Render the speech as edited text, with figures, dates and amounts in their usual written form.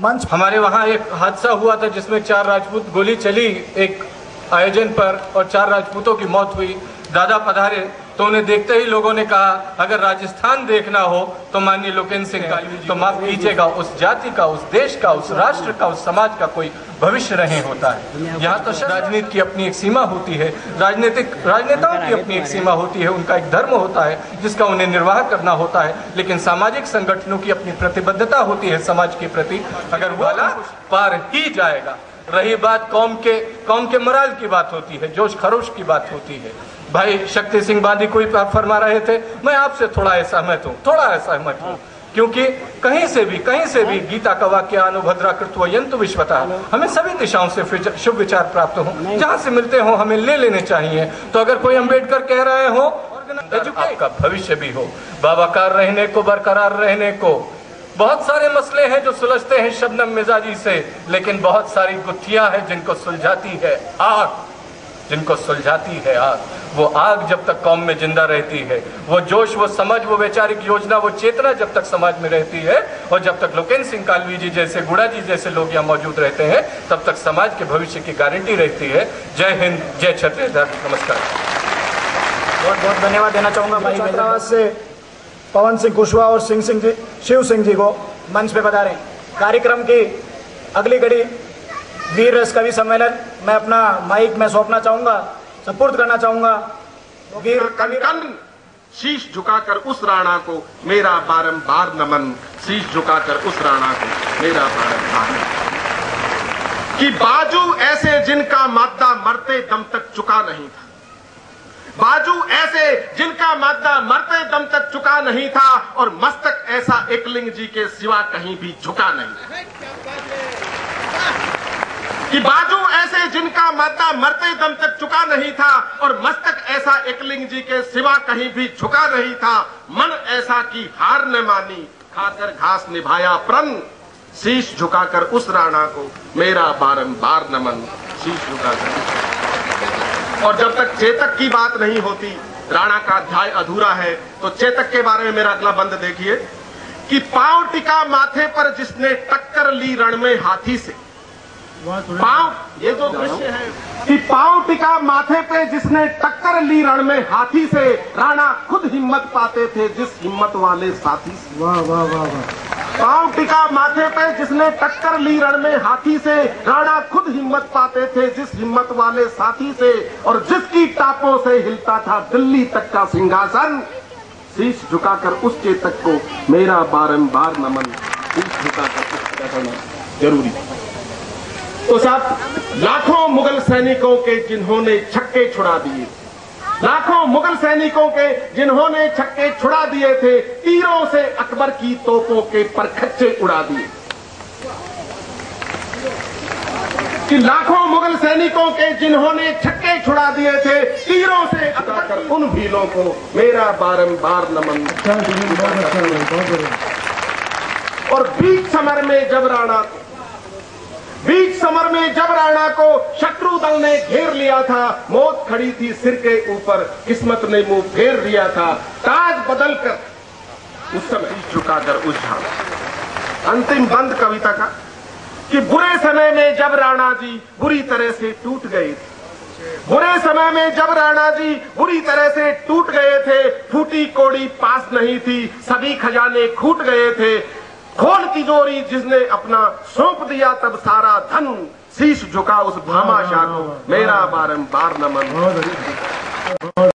मंच। हमारे वहाँ एक हादसा हुआ था जिसमें 4 राजपूत, गोली चली एक आयोजन पर और 4 राजपूतों की मौत हुई। दादा पधारे तो उन्हें देखते ही लोगों ने कहा अगर राजस्थान देखना हो तो माननीय लोकेन्द्र सिंह कालवी जी, तो माफ कीजिएगा, उस जाति का, उस देश का, उस राष्ट्र का, उस समाज का कोई भविष्य नहीं होता है। यहाँ तो राजनीति की अपनी एक सीमा होती है, राजनेताओं की अपनी एक सीमा होती है, उनका एक धर्म होता है जिसका उन्हें निर्वाह करना होता है, लेकिन सामाजिक संगठनों की अपनी प्रतिबद्धता होती है समाज के प्रति, अगर वाला पार ही जाएगा। रही बात कौम के मोराल की बात होती है, जोश खरोश की बात होती है। भाई शक्ति सिंह बांदी कोई फरमा रहे थे, मैं आपसे थोड़ा असहमत हूँ, क्योंकि कहीं से भी गीता का वाक्य अनुभद्रा कृत्वा यंतु विश्वतः, हमें सभी दिशाओं से शुभ विचार प्राप्त हो, जहाँ से मिलते हो हमें ले लेने चाहिए। तो अगर कोई अम्बेडकर कह रहे हो आपका भविष्य भी हो, बाबाकार रहने को, बरकरार रहने को, बहुत सारे मसले हैं जो सुलझते हैं शबनम मिजाजी से, लेकिन बहुत सारी गुत्थियां हैं जिनको सुलझाती है आग। वो आग जब तक कौम में जिंदा रहती है, वो जोश, वो समझ, वो वैचारिक योजना, वो चेतना जब तक समाज में रहती है, और जब तक लोकेन्द्र सिंह कालवी जी जैसे, गुड़ा जी जैसे लोग यहाँ मौजूद रहते हैं, तब तक समाज के भविष्य की गारंटी रहती है। जय हिंद, जय छत्तीसगढ़, नमस्कार। बहुत बहुत धन्यवाद देना चाहूंगा छात्रावास से पवन सिंह कुशवाहा और शिव सिंह जी को मंच पे बता रहे हैं। कार्यक्रम की अगली कड़ी वीर रस कवि सम्मेलन मैं अपना माइक में सौंपना चाहूंगा, सपुर्द करना चाहूंगा वीर कवि। शीश झुकाकर उस राणा को मेरा बारंबार नमन, शीश झुकाकर उस राणा को मेरा बारंबार नमन। कि बाजू ऐसे जिनका मादा मरते दम तक चुका नहीं था, बाजू ऐसे जिनका मादा मरते दम तक चुका नहीं था, और मस्तक ऐसा एकलिंग जी के सिवा कहीं भी झुका नहीं। कि बाजू ऐसे जिनका मादा मरते दम तक चुका नहीं था, और मस्तक ऐसा एकलिंग जी के सिवा कहीं भी झुका नहीं था। मन ऐसा की हार न मानी, खाकर घास निभाया प्रण, शीश झुकाकर उस राणा को मेरा बारंबार नमन, शीश झुकाकर। और जब तक चेतक की बात नहीं होती, राणा का अध्याय अधूरा है। तो चेतक के बारे में मेरा अगला बंद देखिए कि पांव टिका माथे पर जिसने टक्कर ली रण में हाथी से, पांव, ये जो दृश्य है कि पांव टिका माथे पे जिसने टक्कर ली रण में हाथी से, राणा खुद हिम्मत पाते थे जिस हिम्मत वाले साथी से। वाह वाह वाह वाह। पांव टिका माथे पे जिसने टक्कर ली रण में हाथी से, राणा खुद हिम्मत पाते थे जिस हिम्मत वाले साथी से, और जिसकी टापों से हिलता था दिल्ली तक का सिंहासन, शीश झुकाकर उस चेतक को मेरा बारंबार नमन, शीश झुकाकर उसका करना जरूरी। तो साहब, लाखों मुगल सैनिकों के जिन्होंने छक्के छुड़ा दिए, लाखों मुगल सैनिकों के जिन्होंने छक्के छुड़ा दिए थे, तीरों से अकबर की तोपों के परखच्चे उड़ा दिए। कि लाखों मुगल सैनिकों के जिन्होंने छक्के छुड़ा दिए थे, तीरों से अकबर उन भीलों को मेरा बारंबार नमन। और बीच समर में जब राणा को शत्रु दल ने घेर लिया था, मौत खड़ी थी सिर के ऊपर, किस्मत ने मुंह फेर दिया था, ताज बदल कर उस समय झुकाकर उस झाड़। अंतिम बंद कविता का कि बुरे समय में जब राणा जी बुरी तरह से टूट गए थे, बुरे समय में जब राणा जी बुरी तरह से टूट गए थे, फूटी कोड़ी पास नहीं थी, सभी खजाने खूट गए थे, खोल तिजोरी जिसने अपना सौंप दिया तब सारा धन, शीश झुका उस भामाशाह को मेरा बारंबार नमन।